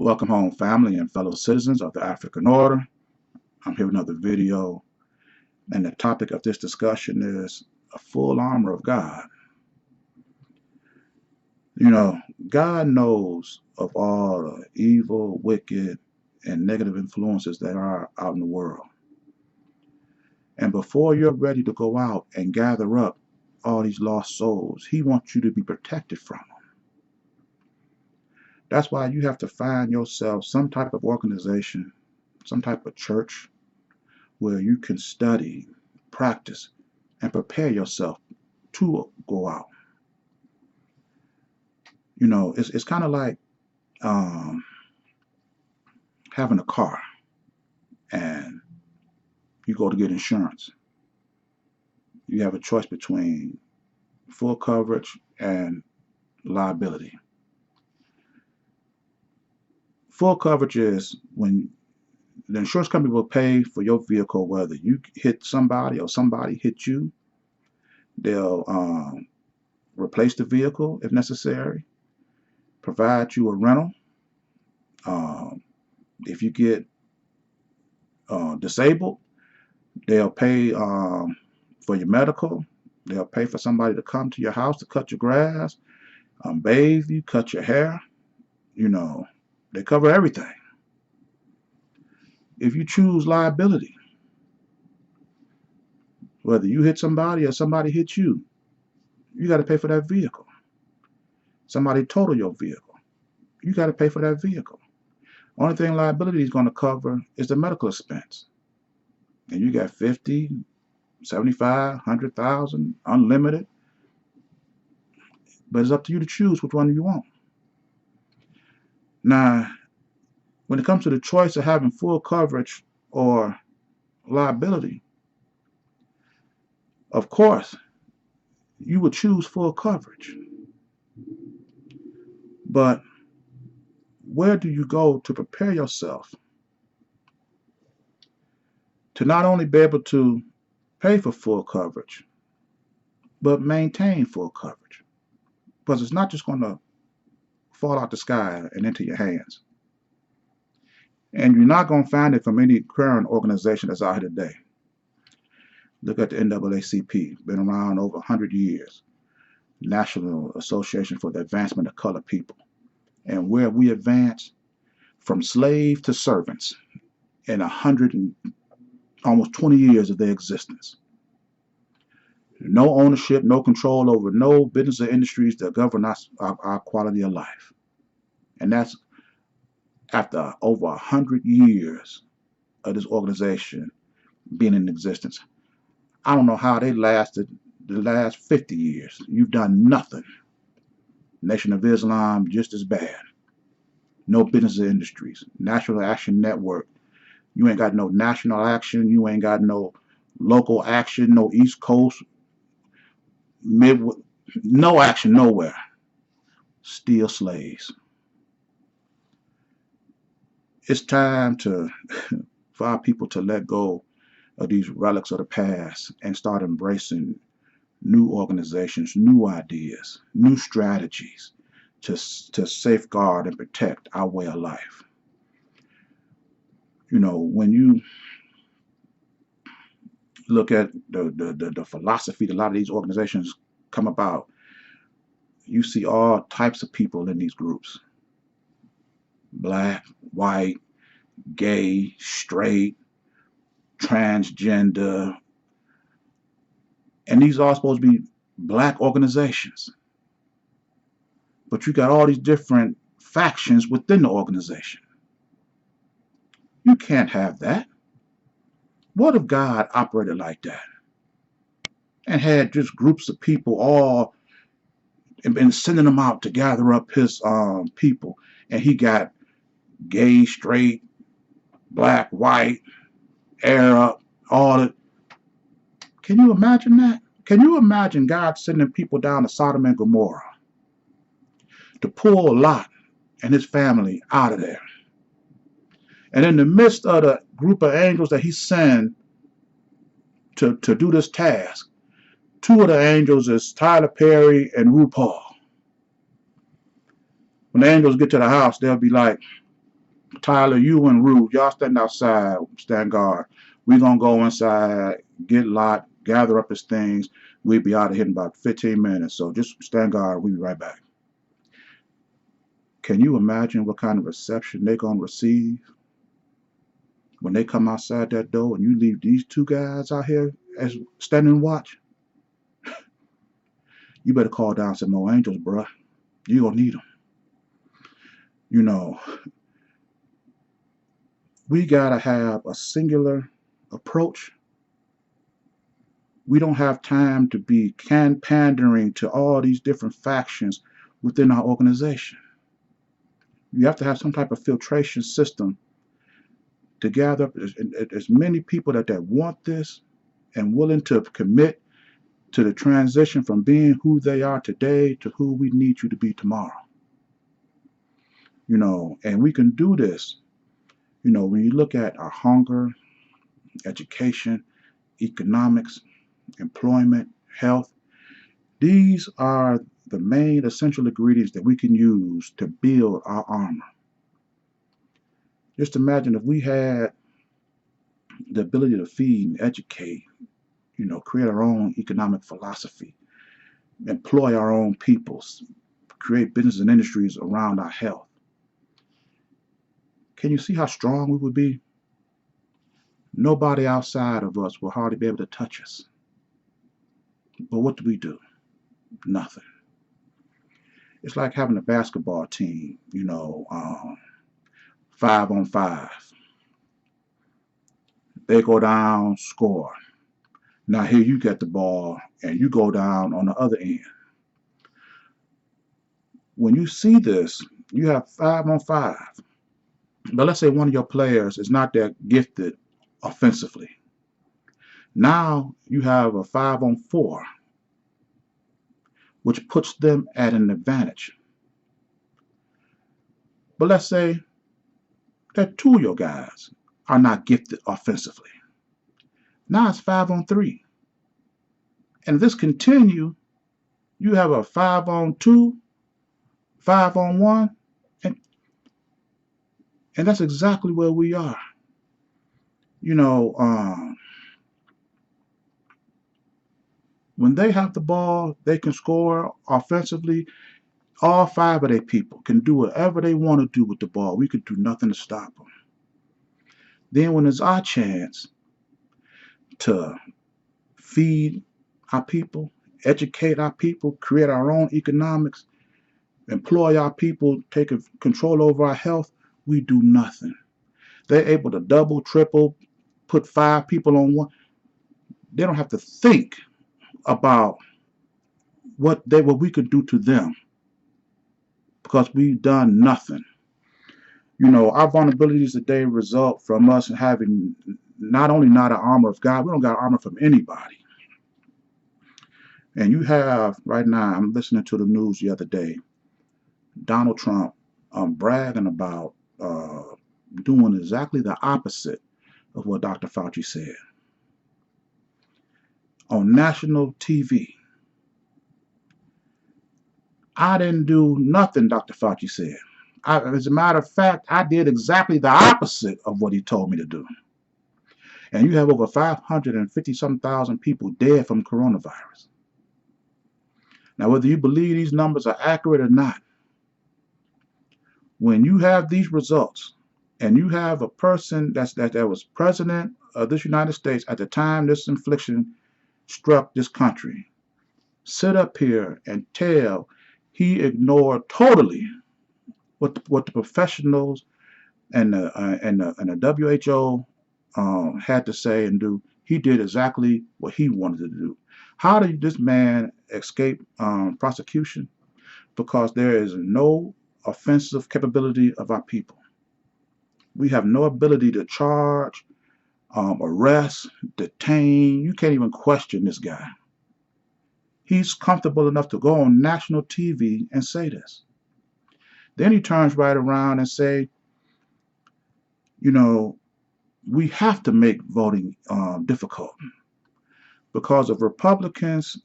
Welcome home, family and fellow citizens of the African Order. I'm here with another video, and the topic of this discussion is a full armor of God. You know, God knows of all the evil, wicked, and negative influences that are out in the world. And before you're ready to go out and gather up all these lost souls, He wants you to be protected from them. That's why you have to find yourself some type of organization, some type of church, where you can study, practice, and prepare yourself to go out. You know, it's kind of like having a car and you go to get insurance. You have a choice between full coverage and liability. Full coverage is when the insurance company will pay for your vehicle, whether you hit somebody or somebody hit you. They'll replace the vehicle if necessary, provide you a rental. If you get disabled, they'll pay for your medical. They'll pay for somebody to come to your house to cut your grass, bathe you, cut your hair. You know, they cover everything. If you choose liability, whether you hit somebody or somebody hits you, you got to pay for that vehicle. Somebody total your vehicle, you got to pay for that vehicle. Only thing liability is going to cover is the medical expense. And you got 50, 75, 100,000, unlimited. But it's up to you to choose which one you want. Now, when it comes to the choice of having full coverage or liability, of course, you would choose full coverage. But where do you go to prepare yourself to not only be able to pay for full coverage, but maintain full coverage? Because it's not just going to fall out the sky and into your hands. And you're not going to find it from any current organization that's out here today. Look at the NAACP, been around over 100 years. National Association for the Advancement of Colored People. And where we advance from slave to servants in 100 and almost 20 years of their existence. No ownership, no control over no business or industries that govern our quality of life. And that's after over 100 years of this organization being in existence. I don't know how they lasted the last 50 years. You've done nothing. Nation of Islam, just as bad. No business or industries. National Action Network. You ain't got no national action. You ain't got no local action, no East Coast, no action nowhere. Still slaves. It's time for our people to let go of these relics of the past and start embracing new organizations, new ideas, new strategies to safeguard and protect our way of life. You know, when you look at the philosophy that a lot of these organizations come about, you see all types of people in these groups. Black, white, gay, straight, transgender. And these are supposed to be black organizations. But you got all these different factions within the organization. You can't have that. What if God operated like that and had just groups of people all and been sending them out to gather up his people, and he got gay, straight, black, white, Arab, all that? Can you imagine that? Can you imagine God sending people down to Sodom and Gomorrah to pull Lot and his family out of there? And in the midst of the group of angels that he sent to do this task, two of the angels is Tyler Perry and RuPaul. When the angels get to the house, they'll be like, Tyler, you and Ruth, y'all stand outside, stand guard. We gonna go inside, get Lot, gather up his things. We'll be out of here in about 15 minutes. So just stand guard. We'll be right back. Can you imagine what kind of reception they're gonna receive when they come outside that door and you leave these two guys out here as standing watch? You better call down some more angels, bruh. You gonna need them. You know, we gotta have a singular approach. We don't have time to be pandering to all these different factions within our organization. You have to have some type of filtration system to gather up as many people that want this and willing to commit to the transition from being who they are today to who we need you to be tomorrow. And we can do this. When you look at our hunger, education, economics, employment, health, these are the main essential ingredients that we can use to build our armor. Just imagine if we had the ability to feed and educate, create our own economic philosophy, employ our own peoples, create business and industries around our health. Can you see how strong we would be? Nobody outside of us will hardly be able to touch us. But what do? Nothing. It's like having a basketball team, 5-on-5. They go down, score. Now here you get the ball and you go down on the other end. When you see this, you have 5-on-5. But let's say one of your players is not that gifted offensively. Now you have a 5-on-4, which puts them at an advantage. But let's say that two of your guys are not gifted offensively. Now it's 5-on-3. And if this continue, you have a 5-on-2, 5-on-1, and that's exactly where we are. When they have the ball, they can score offensively. All 5 of their people can do whatever they want to do with the ball. We could do nothing to stop them. Then when it's our chance to feed our people, educate our people, create our own economics, employ our people, take control over our health, we do nothing. They're able to double, triple, put 5 people on one. They don't have to think about what we could do to them because we've done nothing. Our vulnerabilities today result from us having not only not an armor of God, we don't got armor from anybody. And you have right now, I'm listening to the news the other day, Donald Trump bragging about doing exactly the opposite of what Dr. Fauci said on national TV. I didn't do nothing Dr. Fauci said. As a matter of fact, I did exactly the opposite of what he told me to do. And you have over 550-some thousand people dead from coronavirus. Now, whether you believe these numbers are accurate or not, when you have these results and you have a person that was president of this United States at the time this infliction struck this country, sit up here and tell he ignored totally what the professionals and the WHO had to say and do. He did exactly what he wanted to do. How did this man escape prosecution? Because there is no offensive capability of our people. We have no ability to charge, arrest, detain. You can't even question this guy. He's comfortable enough to go on national TV and say this. Then he turns right around and say, we have to make voting difficult because if Republicans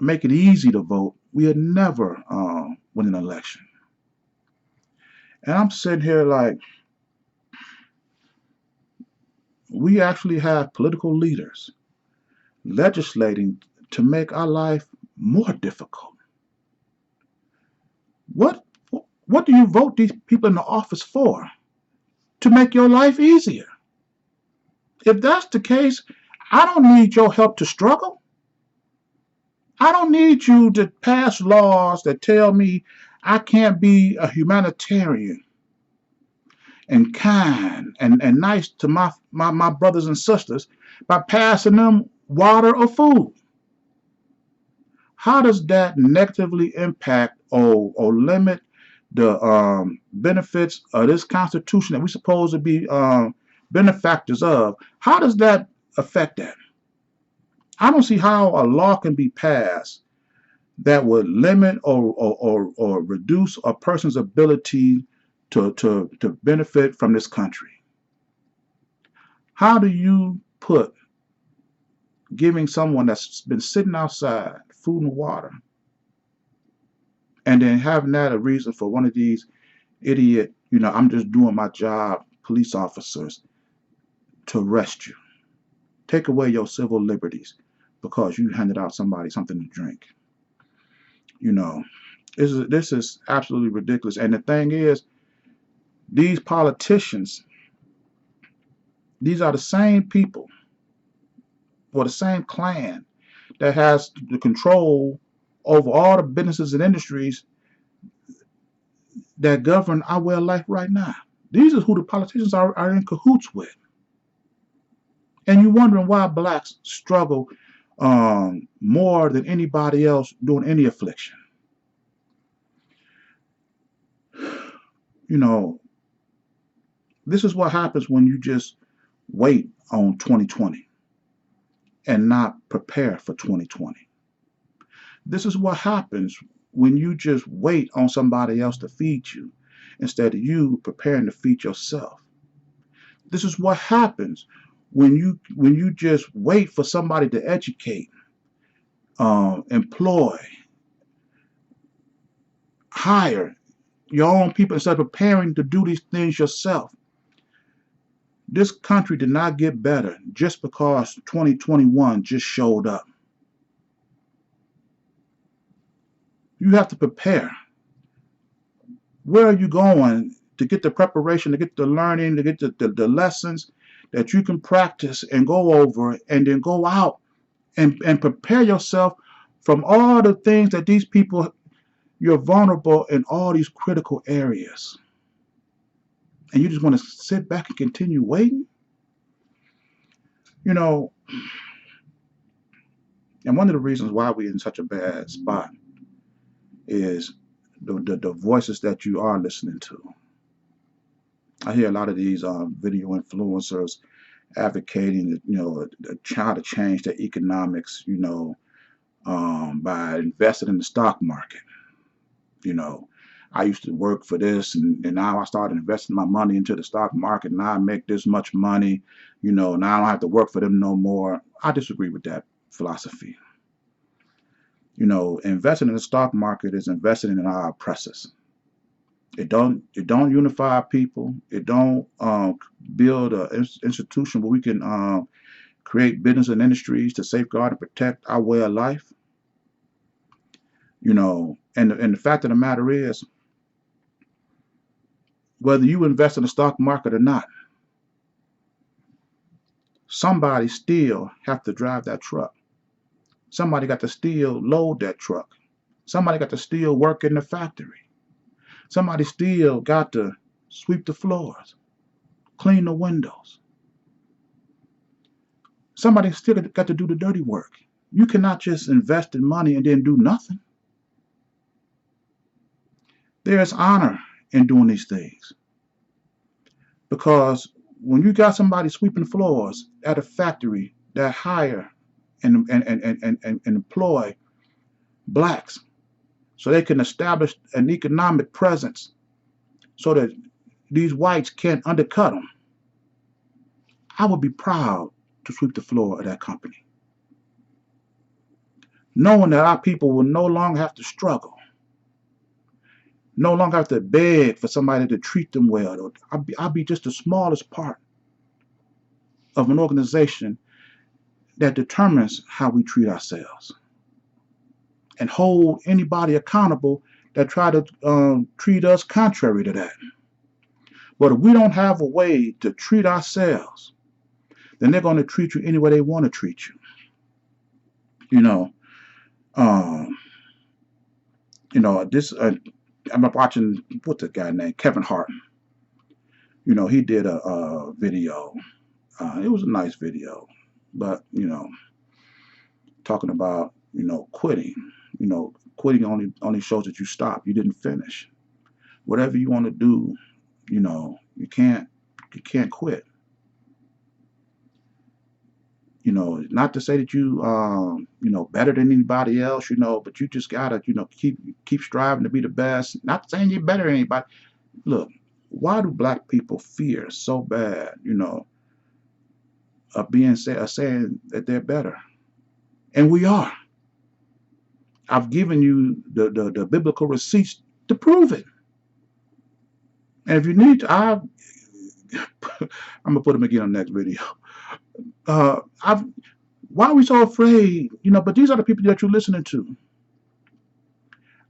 make it easy to vote, we'll never win an election. And I'm sitting here like, we actually have political leaders legislating to make our life more difficult. What what do you vote these people in the office for? To make your life easier. If that's the case, I don't need your help to struggle. I don't need you to pass laws that tell me I can't be a humanitarian and kind and nice to my brothers and sisters by passing them water or food. How does that negatively impact or limit the benefits of this Constitution that we're supposed to be benefactors of? How does that affect that? I don't see how a law can be passed that would limit or reduce a person's ability to benefit from this country. How do you put giving someone that's been sitting outside food and water and then having that a reason for one of these idiot, I'm just doing my job, police officers to arrest you, take away your civil liberties because you handed out somebody something to drink? You know, this is absolutely ridiculous. And the thing is, these politicians, these are the same people or the same clan that has the control over all the businesses and industries that govern our way of life right now. These are who the politicians are in cahoots with. And you're wondering why blacks struggle more than anybody else during any affliction. You know, this is what happens when you just wait on 2020 and not prepare for 2020. This is what happens when you just wait on somebody else to feed you instead of you preparing to feed yourself. This is what happens when you just wait for somebody to educate, employ, hire your own people instead of preparing to do these things yourself. This country did not get better just because 2021 just showed up. You have to prepare. Where are you going to get the preparation, to get the learning, to get the lessons that you can practice and go over and then go out and prepare yourself from all the things that these people, you're vulnerable in all these critical areas. And you just want to sit back and continue waiting? And one of the reasons why we're in such a bad spot is the voices that you are listening to. I hear a lot of these video influencers advocating, how to change their economics, by investing in the stock market. I used to work for this, and now I started investing my money into the stock market, and now I make this much money. Now I don't have to work for them no more. I disagree with that philosophy. Investing in the stock market is investing in our oppressors. It don't unify people. It don't build an institution where we can create business and industries to safeguard and protect our way of life. And the fact of the matter is, whether you invest in the stock market or not, somebody still have to drive that truck. Somebody got to still load that truck. Somebody got to still work in the factory. Somebody still got to sweep the floors, clean the windows. Somebody still got to do the dirty work. You cannot just invest in money and then do nothing. There's honor in doing these things. Because when you got somebody sweeping floors at a factory that hire and employ blacks so they can establish an economic presence so that these whites can't undercut them, I would be proud to sweep the floor of that company. Knowing that our people will no longer have to struggle, no longer have to beg for somebody to treat them well. I'll be just the smallest part of an organization that determines how we treat ourselves and hold anybody accountable that try to treat us contrary to that. But if we don't have a way to treat ourselves, then they're going to treat you any way they want to treat you. You know, um, this. I'm watching what's the guy named Kevin Hart. He did a video. It was a nice video, but talking about quitting. Quitting only shows that you stop. You didn't finish. Whatever you want to do, you can't quit. Not to say that you better than anybody else, but you just gotta, keep striving to be the best. Not saying you're better than anybody. Look, why do black people fear so bad, of saying that they're better? And we are. I've given you the biblical receipts to prove it. And if you need to, I'm gonna put them again on the next video. Why are we so afraid? But these are the people that you're listening to.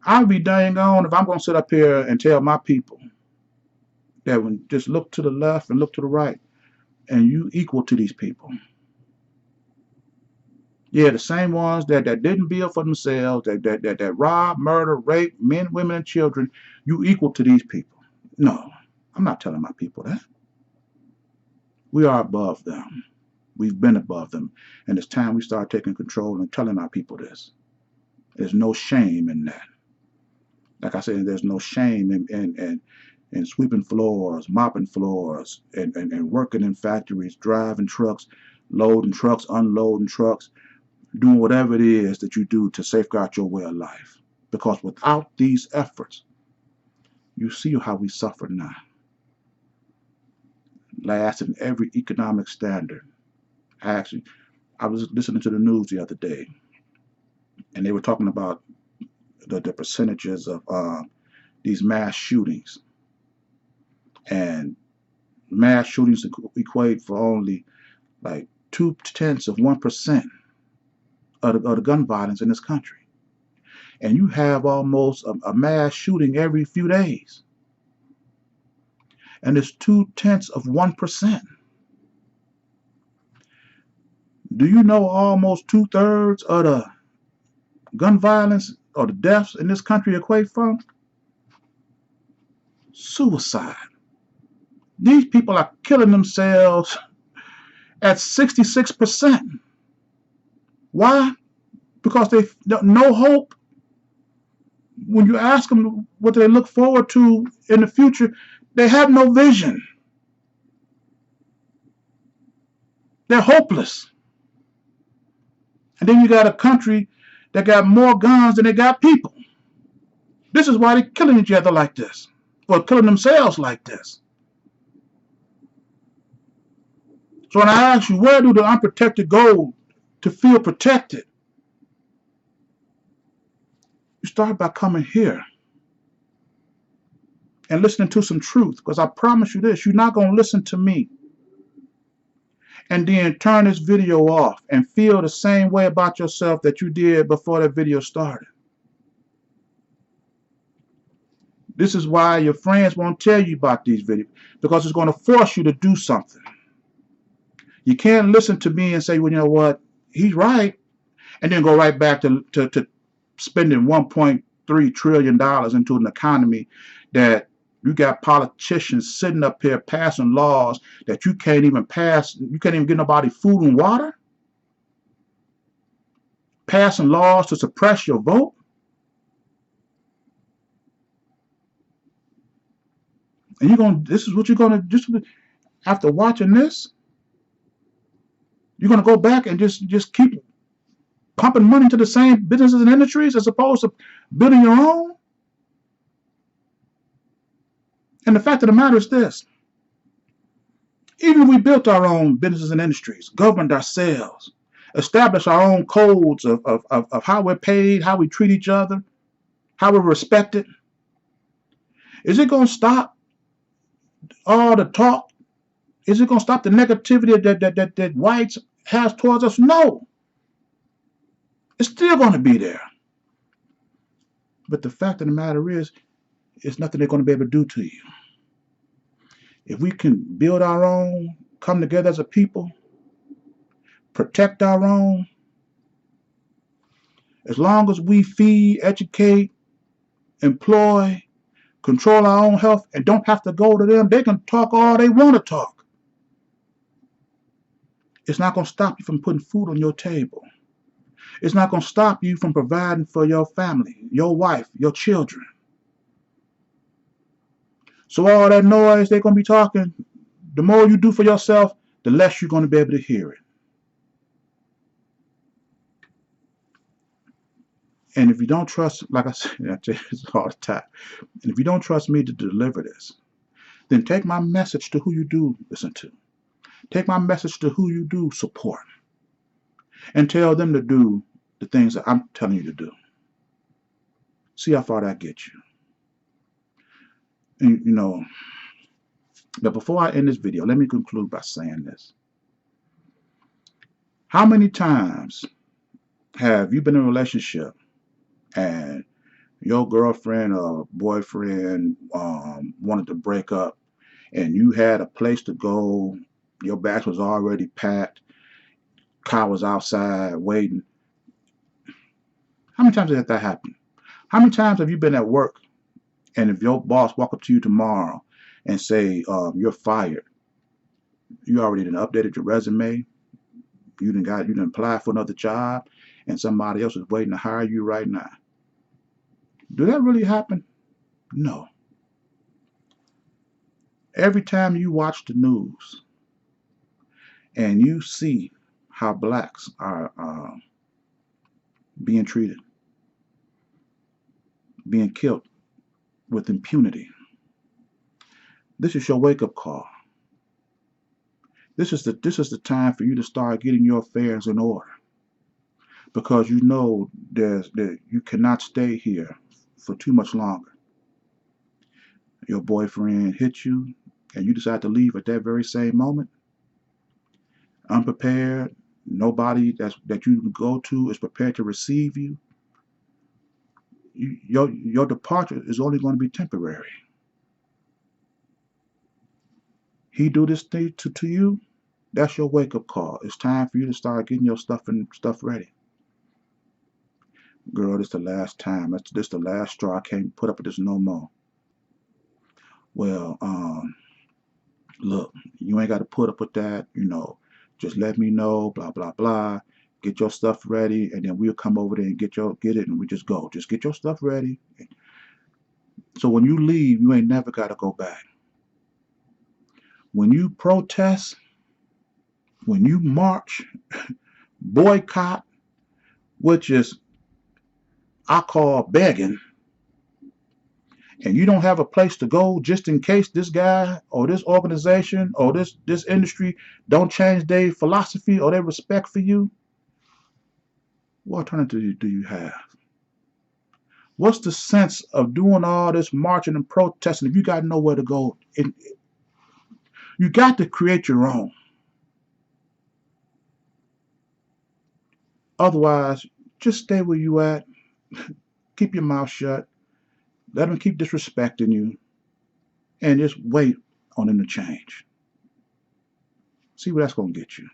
I'll be dang on if I'm gonna sit up here and tell my people that when just look to the left and look to the right, and you equal to these people. Yeah, the same ones that didn't build for themselves, that rob, murder, rape men, women, and children. You equal to these people. No, I'm not telling my people that. We are above them. We've been above them. And it's time we start taking control and telling our people this. There's no shame in that. Like I said, there's no shame in sweeping floors, mopping floors, and working in factories, driving trucks, loading trucks, unloading trucks, doing whatever it is that you do to safeguard your way of life. Because without these efforts, you see how we suffer now. Last in every economic standard. I was listening to the news the other day, and they were talking about the percentages of these mass shootings. And mass shootings equate for only like 0.2% of the gun violence in this country. And you have almost a mass shooting every few days. And it's 0.2%. Do you know almost 2/3 of the gun violence or the deaths in this country equate from? Suicide. These people are killing themselves at 66%. Why? Because they no hope. When you ask them what they look forward to in the future, they have no vision. They're hopeless. And then you got a country that got more guns than they got people. This is why they're killing each other like this, or killing themselves like this. So when I ask you, where do the unprotected go to feel protected? You start by coming here and listening to some truth, because I promise you this, you're not going to listen to me and then turn this video off and feel the same way about yourself that you did before that video started. This is why your friends won't tell you about these videos, because it's going to force you to do something. You can't listen to me and say, well, you know what, he's right, and then go right back to spending $1.3 trillion into an economy that you got politicians sitting up here passing laws that you can't even pass. You can't even get nobody food and water. Passing laws to suppress your vote. And this is what you're gonna just after watching this, you're gonna go back and just keep pumping money into the same businesses and industries as opposed to building your own. And the fact of the matter is this: even if we built our own businesses and industries, governed ourselves, established our own codes of how we're paid, how we treat each other, how we're respected, is it going to stop all the talk Is it going to stop the negativity that whites has towards us? No. It's still going to be there. But the fact of the matter is, it's nothing they're going to be able to do to you. If we can build our own, come together as a people, protect our own, as long as we feed, educate, employ, control our own health, and don't have to go to them, they can talk all they want to talk. It's not going to stop you from putting food on your table. It's not going to stop you from providing for your family, your wife, your children. So all that noise they're going to be talking, the more you do for yourself, the less you're going to be able to hear it. And if you don't trust, like I said, I tell you this all the time, and if you don't trust me to deliver this, then take my message to who you do listen to. Take my message to who you do support. And tell them to do the things that I'm telling you to do. See how far that gets you. And, but before I end this video, let me conclude by saying this. How many times have you been in a relationship and your girlfriend or boyfriend wanted to break up, and you had a place to go, your bags was already packed, car was outside waiting? How many times has that happened? How many times have you been at work, and if your boss walk up to you tomorrow and say you're fired, you already done updated your resume, you done applied for another job, and somebody else is waiting to hire you right now? Do that really happen? No. Every time you watch the news and you see how blacks are being treated, being killed with impunity, this is your wake-up call. This is the time for you to start getting your affairs in order, because you know you cannot stay here for too much longer. Your boyfriend hit you and you decide to leave at that very same moment, unprepared. Nobody that you go to is prepared to receive you. Your departure is only going to be temporary. He do this thing to you, that's your wake-up call. It's time for you to start getting your stuff ready. Girl, this the last time. This the last straw. I can't put up with this no more. Well, look, you ain't got to put up with that. Just let me know. Blah blah blah. Get your stuff ready, and then we'll come over there and get it, and we just go. Just get your stuff ready. So when you leave, you ain't never got to go back. When you protest, when you march, boycott, which is I call begging, and you don't have a place to go just in case this guy or this organization or this industry don't change their philosophy or their respect for you, what alternative do you have? What's the sense of doing all this marching and protesting if you got nowhere to go? You got to create your own. Otherwise, just stay where you at. Keep your mouth shut. Let them keep disrespecting you, and just wait on them to change. See what that's going to get you.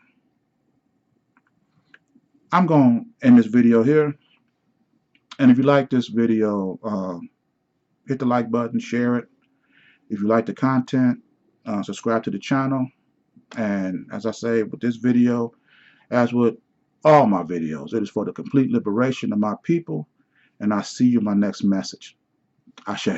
I'm going to end this video here. And if you like this video, hit the like button, share it. If you like the content, subscribe to the channel. And as I say, with this video, as with all my videos, it is for the complete liberation of my people. And I'll see you in my next message. Ashe.